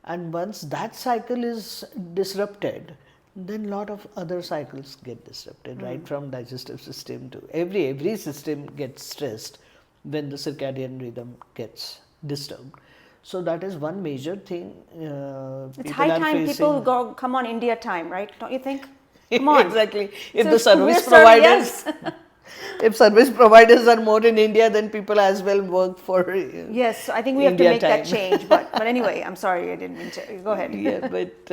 And once that cycle is disrupted, then a lot of other cycles get disrupted, right from digestive system to every system gets stressed when the circadian rhythm gets disturbed. So that is one major thing. It's high time people come on India time, right? Don't you think? Come on. Exactly. If So the service we're serving- providers, if service providers are more in India, then people as well work for Yes, I think we have India to make that time. change. But anyway, I'm sorry, I didn't mean to. Go ahead. Yeah, but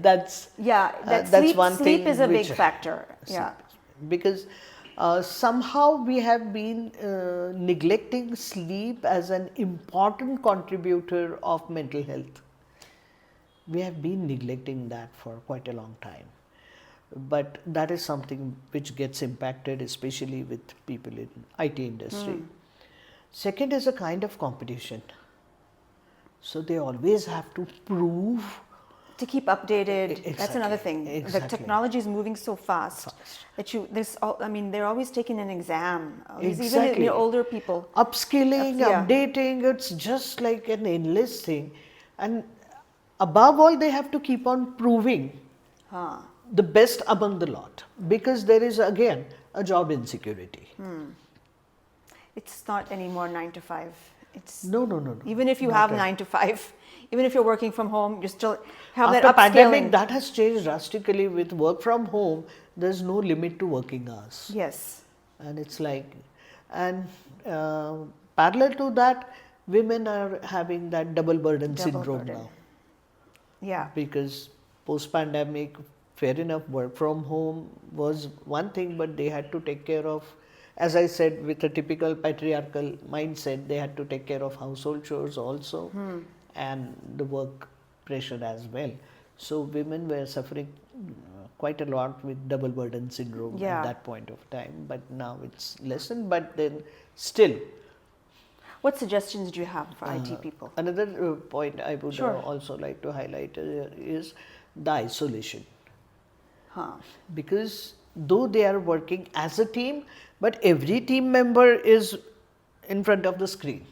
that's That that's sleep, one sleep thing is a big which- factor. Yeah. because somehow we have been neglecting sleep as an important contributor of mental health. We have been neglecting that for quite a long time. But that is something which gets impacted, especially with people in IT industry. Second is a kind of competition. So they always have to prove. To keep updated, that's Exactly, another thing. The exactly. technology is moving so fast that they're always taking an exam. Even Exactly. your older people. Upskilling, Yeah. updating, it's just like an endless thing. And above all, they have to keep on proving the best among the lot, because there is again a job insecurity. It's not anymore 9 to 5. It's No. even if you have 9 to 5, even if you're working from home, you still have After that upscaling. pandemic, that has changed drastically. With work from home, there's no limit to working hours. Yes. And it's like, and parallel to that, women are having that double burden Double syndrome burden. now. Yeah. Because post-pandemic, fair enough, work from home was one thing, but they had to take care of, as I said, with a typical patriarchal mindset, they had to take care of household chores also and the work pressure as well. So women were suffering quite a lot with double burden syndrome Yeah. at that point of time, but now it's lessened, but then still. What suggestions do you have for IT people? Another point I would Sure. also like to highlight is the isolation. Huh. Because though they are working as a team, but every team member is in front of the screen.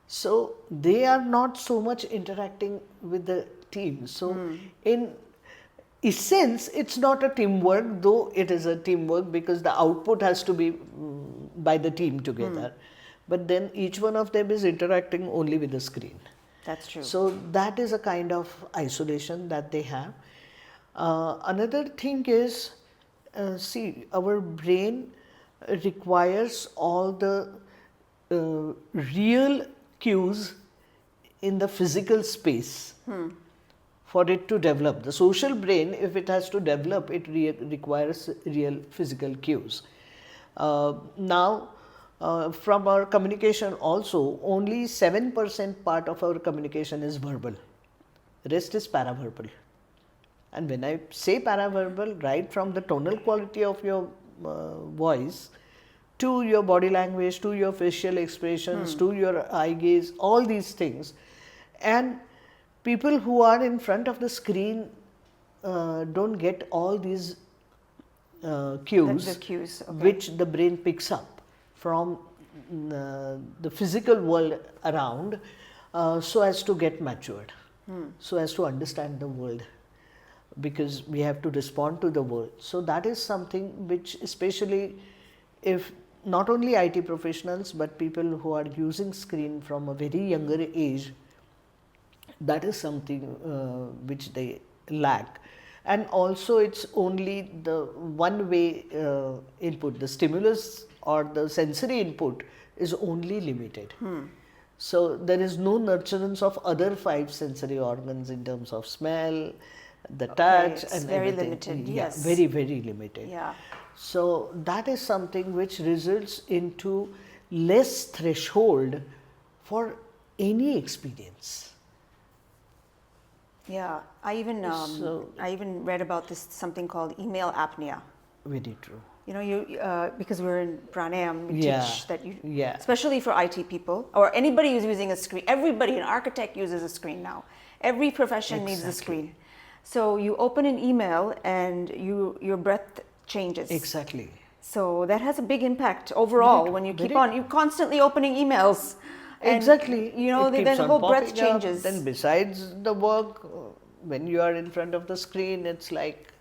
So they are not so much interacting with the team. So in essence, it's not a teamwork, though it is a teamwork because the output has to be by the team together. But then each one of them is interacting only with the screen. That's true. So that is a kind of isolation that they have. Another thing is, see, our brain requires all the real cues in the physical space for it to develop. The social brain, if it has to develop, it requires real physical cues. Now, from our communication also, only 7% part of our communication is verbal. Rest is paraverbal. And when I say paraverbal, right from the tonal quality of your voice to your body language, to your facial expressions, to your eye gaze, all these things. And people who are in front of the screen don't get all these cues, The cues, okay. which the brain picks up from the physical world around, so as to get matured, so as to understand the world, because we have to respond to the world. So that is something which, especially if not only IT professionals but people who are using screen from a very younger age, that is something which they lack. And also it's only the one way input, the stimulus or the sensory input is only limited. So there is no nurturance of other 5 sensory organs in terms of smell, the touch, it's and very everything. limited, Yeah, yes. very, very limited. Yeah. So that is something which results into less threshold for any experience. Yeah, I even read about this something called email apnea. Very true. You know, because we're in pranayam, we Yeah, teach that yeah. especially for IT people or anybody who's using a screen. Everybody, an architect uses a screen now. Every profession needs a screen. So you open an email and your breath changes. Exactly. So that has a big impact overall when you keep on. You're constantly opening emails. And, Exactly. You know, then the whole breath changes. Then besides the work, when you are in front of the screen, it's like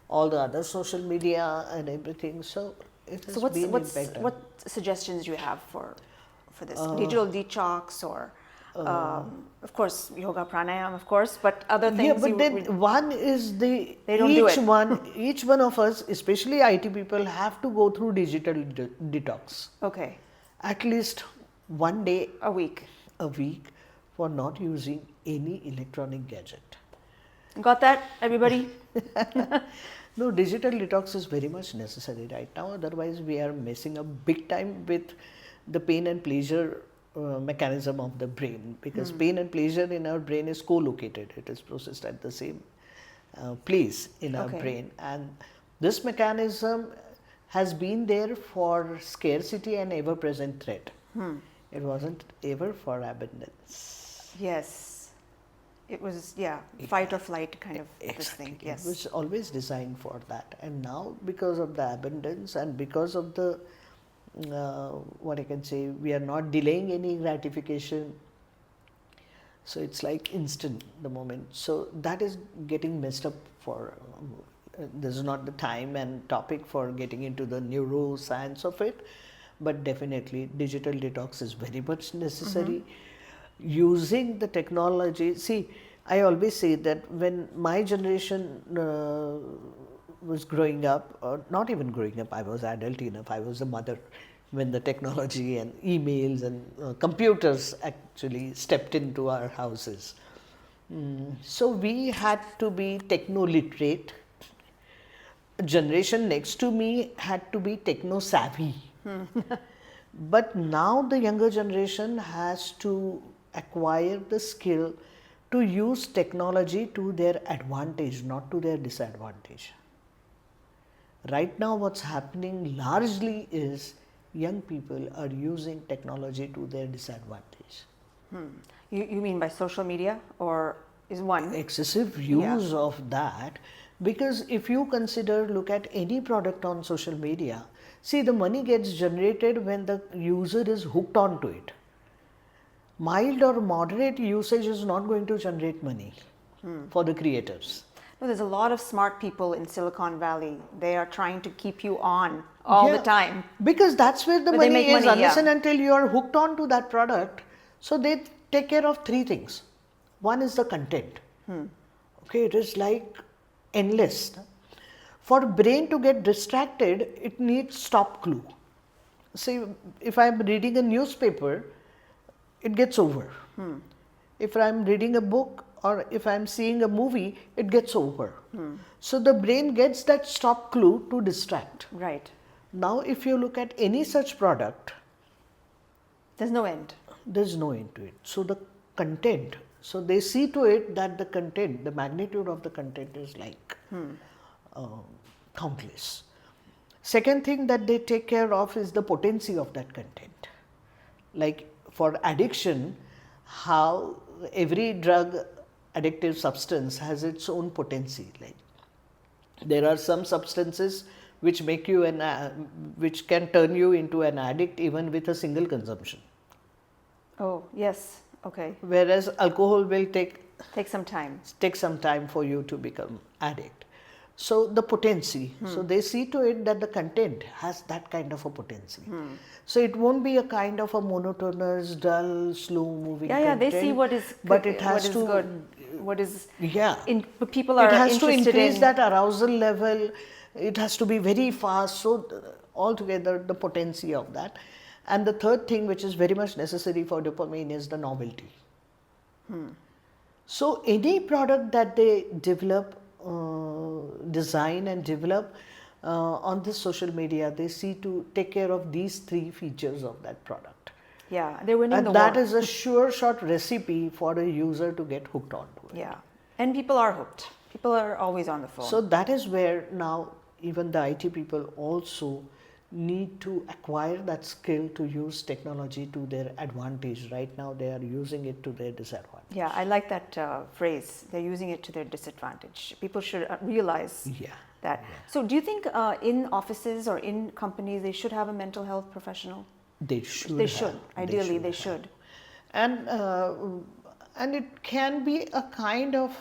all the other social media and everything. So it has been impacted. What suggestions do you have for this? Digital detox or, of course, yoga, pranayama, of course, but other things? Yeah, but then one is they don't do it. Each one of us, especially IT people, have to go through digital detox. Okay. At least one day a week for not using any electronic gadget. Got that, everybody? No, digital detox is very much necessary right now. Otherwise, we are messing up big time with the pain and pleasure mechanism of the brain, because pain and pleasure in our brain is co-located. It is processed at the same place in our brain, and this mechanism has been there for scarcity and ever-present threat. It wasn't ever for abundance. Yes. It was, fight or flight kind of this thing. Yes. It was always designed for that. And now, because of the abundance and because of the, what I can say, we are not delaying any gratification. So it's like instant the moment. So that is getting messed up for, this is not the time and topic for getting into the neuroscience of it. But definitely digital detox is very much necessary. Using the technology, see, I always say that when my generation was growing up, or not even growing up, I was adult enough, I was a mother when the technology and emails and computers actually stepped into our houses. So we had to be techno-literate. Generation next to me had to be techno-savvy. But now the younger generation has to acquire the skill to use technology to their advantage, not to their disadvantage. Right now what's happening largely is young people are using technology to their disadvantage. You mean by social media, or is one? Excessive use of that, because if you consider, look at any product on social media, see, the money gets generated when the user is hooked on to it. Mild or moderate usage is not going to generate money for the creators. No, there's a lot of smart people in Silicon Valley. They are trying to keep you on all the time. Because that's where the money is, unless and until you are hooked on to that product. So they take care of three things. One is the content. Okay, it is like endless. For brain to get distracted, it needs stop clue. See, if I'm reading a newspaper, it gets over. If I'm reading a book or if I'm seeing a movie, it gets over. So the brain gets that stop clue to distract. Right. Now, if you look at any such product, there's no end. There's no end to it. So the content, so they see to it that the content, the magnitude of the content is like countless. Second thing that they take care of is the potency of that content. Like for addiction, how every drug, addictive substance has its own potency. Like there are some substances which make you which can turn you into an addict even with a single consumption. Oh yes, okay. Whereas alcohol will take some time. Take some time for you to become addict. So the potency. So they see to it that the content has that kind of a potency. So it won't be a kind of a monotonous, dull, slow moving content. They see what is good, but it has what is good, what is people are interested in. It has to increase that arousal level. It has to be very fast. So altogether the potency of that. And the third thing which is very much necessary for dopamine is the novelty. So any product that they develop, design and develop on this social media, they see to take care of these three features of that product. Yeah, they're winning the war. And that is a sure shot recipe for a user to get hooked onto it. Yeah. And people are hooked. People are always on the phone. So that is where now even the IT people also need to acquire that skill to use technology to their advantage. Right now they are using it to their disadvantage. Yeah, I like that phrase. They're using it to their disadvantage. People should realize that. Yeah. So do you think in offices or in companies they should have a mental health professional? They should. They should. Ideally, they should. And it can be a kind of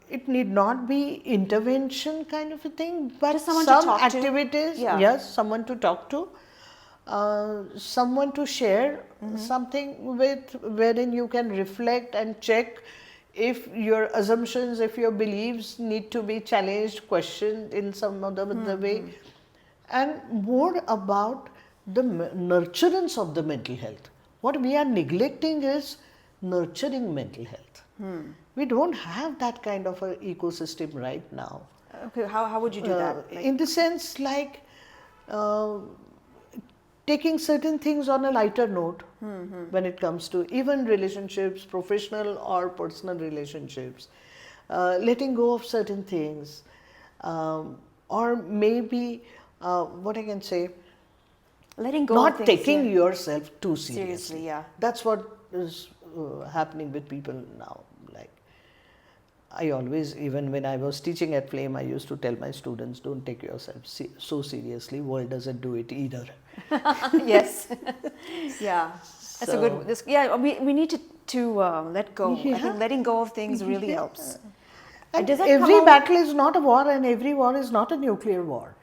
it need not be intervention kind of a thing, but just someone some to talk activities. To. Yeah. Yes, someone to talk to, someone to share something with, wherein you can reflect and check if your assumptions, if your beliefs need to be challenged, questioned in some other the way, and more about the nurturance of the mental health. What we are neglecting is nurturing mental health. We don't have that kind of an ecosystem right now. Okay, how would you do that? In the sense like taking certain things on a lighter note when it comes to even relationships, professional or personal relationships, letting go of certain things, or maybe what I can say, letting go not of things, taking yourself too seriously. Seriously, yeah. That's what is happening with people now. Like, I always, even when I was teaching at Flame, I used to tell my students, don't take yourself so seriously. World doesn't do it either. Yes. Yeah. That's a good. We need to let go. Yeah. I think letting go of things really helps. And every battle is not a war, and every war is not a nuclear war.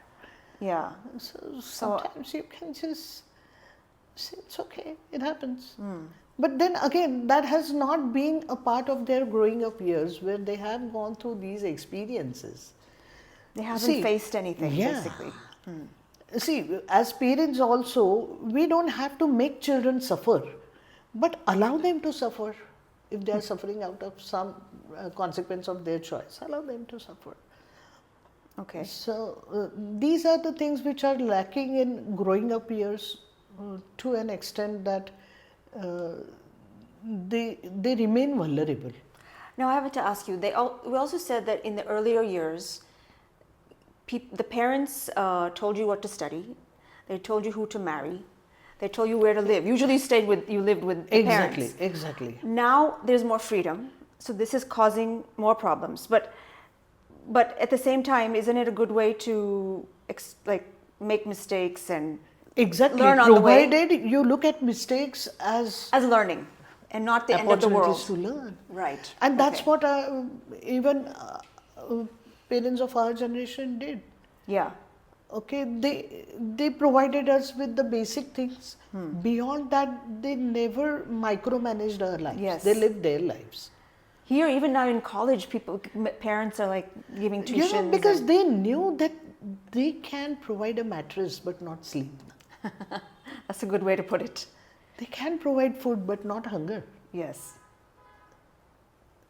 Yeah. So sometimes you can just say it's okay, it happens. But then again, that has not been a part of their growing up years where they have gone through these experiences. They haven't faced anything, basically. See, as parents also, we don't have to make children suffer, but allow them to suffer. If they are suffering out of some consequence of their choice, allow them to suffer. Okay. So these are the things which are lacking in growing up years to an extent that they remain vulnerable. Now I have to ask you. We also said that in the earlier years, the parents told you what to study. They told you who to marry. They told you where to live. Usually you lived with the parents. Exactly. Now there's more freedom, so this is causing more problems. But at the same time, isn't it a good way to make mistakes and learn on the way? Provided you look at mistakes as learning and not the end of the world. Opportunities to learn. Right. And that's what even parents of our generation did. Yeah. Okay, they provided us with the basic things. Beyond that, they never micromanaged our lives. Yes. They lived their lives. Here, even now in college, parents are like giving tuitions. Yeah, because they knew that they can provide a mattress but not sleep. That's a good way to put it. They can provide food but not hunger. Yes.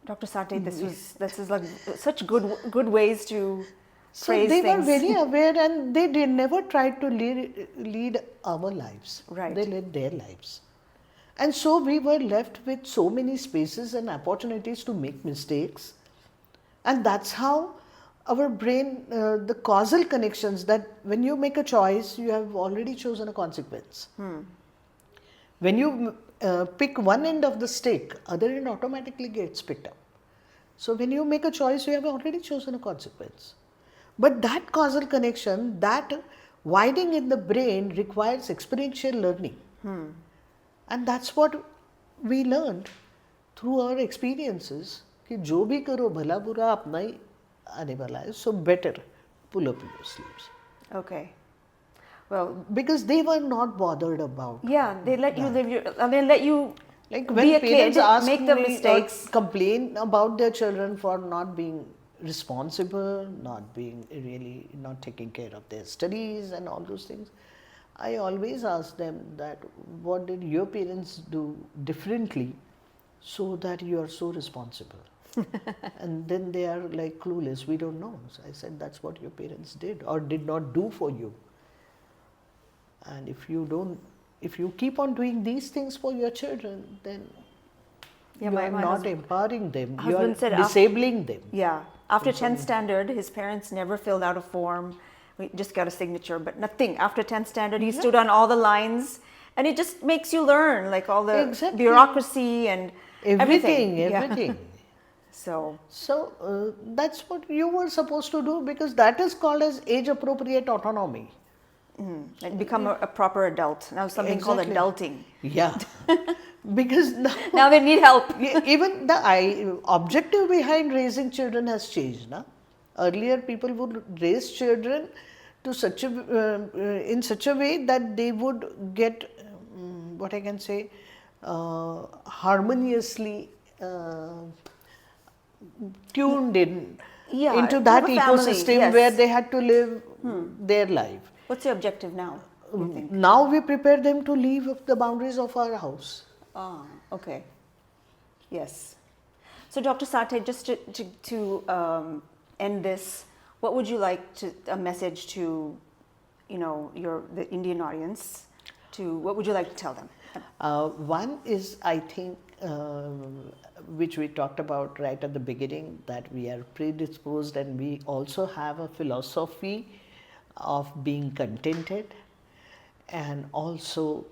Dr. Sathe, this is like such good ways to phrase they things. were very aware, and they never tried to lead our lives. Right. They led their lives. And so we were left with so many spaces and opportunities to make mistakes. And that's how our brain, the causal connections, that when you make a choice, you have already chosen a consequence. When you pick one end of the stick, other end automatically gets picked up. So when you make a choice, you have already chosen a consequence. But that causal connection, that wiring in the brain requires experiential learning. And that's what we learned through our experiences. कि जो भी करो भला बुरा अपना ही आने वाला है. So better pull up your sleeves. Okay. Well, because they were not bothered about. Yeah, they let you live your. They let you. Like when when parents ask make the me mistakes, complain about their children for not being responsible, not taking care of their studies and all those things, I always ask them that what did your parents do differently so that you are so responsible? And then they are like clueless, we don't know. So I said, that's what your parents did or did not do for you. And if you keep on doing these things for your children, then Yeah, you are my not husband- empowering them. You are husband said disabling them. Yeah. After 10th standard, his parents never filled out a form. We just got a signature, but nothing. After 10th standard, he stood on all the lines, and it just makes you learn, like all the Exactly. bureaucracy and everything. Yeah. Everything. So, That's what you were supposed to do, because that is called as age-appropriate autonomy. and become a proper adult. Now something called Exactly. adulting. Yeah. Because now, Now they need help. even the objective behind raising children has changed. Na? Earlier, people would raise children to in such a way that they would get, what I can say, harmoniously tuned in Yeah, into have that a family, ecosystem yes. where they had to live their life. What's your objective now, you think? Now we prepare them to leave the boundaries of our house. Ah, okay. Yes. So, Dr. Sathe, just to end this, what would you like a message to, the Indian audience? What would you like to tell them? One is, I think, which we talked about right at the beginning, that we are predisposed and we also have a philosophy of being contented, and also,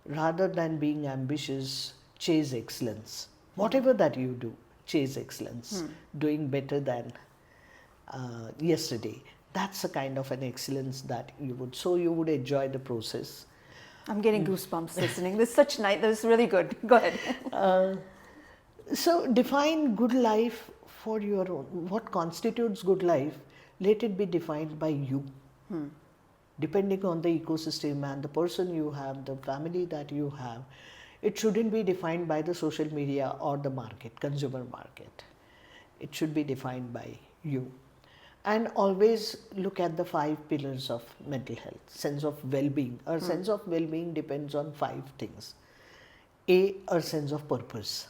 rather than being ambitious, chase excellence. Whatever that you do, chase excellence. Doing better than yesterday. That's a kind of an excellence that you would enjoy the process. I'm getting goosebumps listening. This is such nice. This is really good. Go ahead. So define good life for your own. What constitutes good life? Let it be defined by you. Depending on the ecosystem and the person you have, the family that you have, it shouldn't be defined by the social media or the market, consumer market. It should be defined by you. And always look at the 5 pillars of mental health, sense of well-being. Our sense of well-being depends on 5 things. A, our sense of purpose.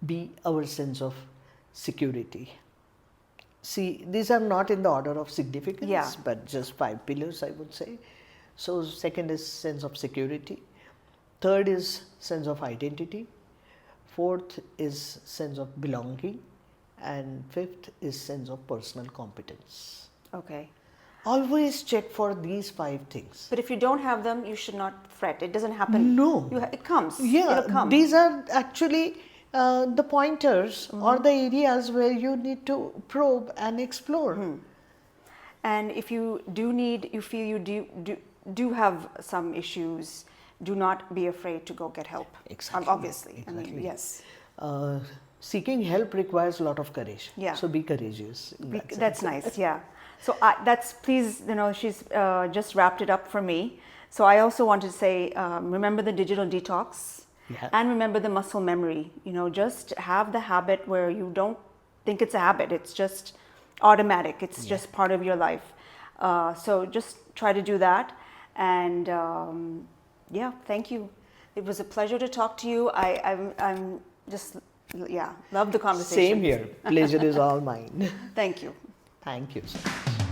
B, our sense of security. See, these are not in the order of significance, but just 5 pillars, I would say. So, second is sense of security. Third is sense of identity. Fourth is sense of belonging. And fifth is sense of personal competence. Okay. Always check for these 5 things. But if you don't have them, you should not fret. It doesn't happen. No. It comes. Yeah, It'll come. these are actually the pointers or the areas where you need to probe and explore. And if you feel you do have some issues, do not be afraid to go get help. Exactly. Obviously. Exactly. I mean, yes. Seeking help requires a lot of courage. Yeah. So be courageous. That's nice. Yeah. So please, she's just wrapped it up for me. So I also want to say, remember the digital detox. Yeah. And remember the muscle memory. Just have the habit where you don't think it's a habit. It's just automatic. It's just part of your life. So just try to do that. And thank you. It was a pleasure to talk to you. I'm just, love the conversation. Same here. Pleasure is all mine. Thank you. Thank you so much.